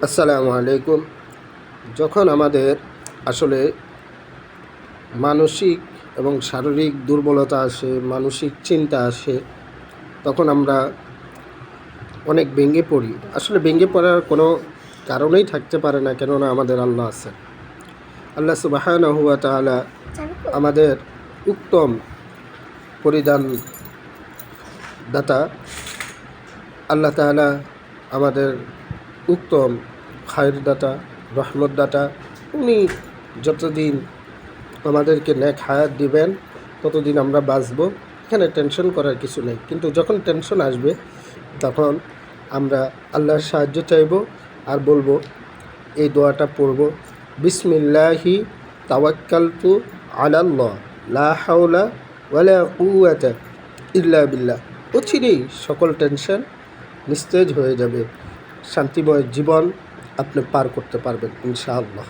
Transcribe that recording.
আসসালামু আলাইকুম। যখন আমাদের আসলে মানসিক এবং শারীরিক দুর্বলতা আসে, মানসিক চিন্তা আসে, তখন আমরা অনেক ভেঙে পড়ি। আসলে ভেঙে পড়ার কোনো কারণেই থাকতে পারে না, কেননা আমাদের আল্লাহ আছেন। আল্লাহ সুবহানাহু ওয়া তাআলা আমাদের উত্তম পরিধান দাতা। আল্লাহ তাআলা আমাদের উত্তম খায়ের দাতা, রহমত দাতা। উনি যতদিন আমাদেরকে নেক হায়াত দিবেন ততদিন আমরা বাঁচব। এখানে টেনশন করার কিছু নেই। কিন্তু যখন টেনশন আসবে তখন আমরা আল্লাহর সাহায্য চাইব আর বলবো, এই দোয়াটা পড়ব, বিসমিল্লাহি তাওয়াক্কালতু আলাল্লাহ লা হাওলা ওয়ালা কুওয়াতা ইল্লা বিল্লাহ। অচিরেই সকল টেনশন নিস্তেজ হয়ে যাবে। শান্তিময় জীবন আপনি পার করতে পারবেন ইনশাআল্লাহ।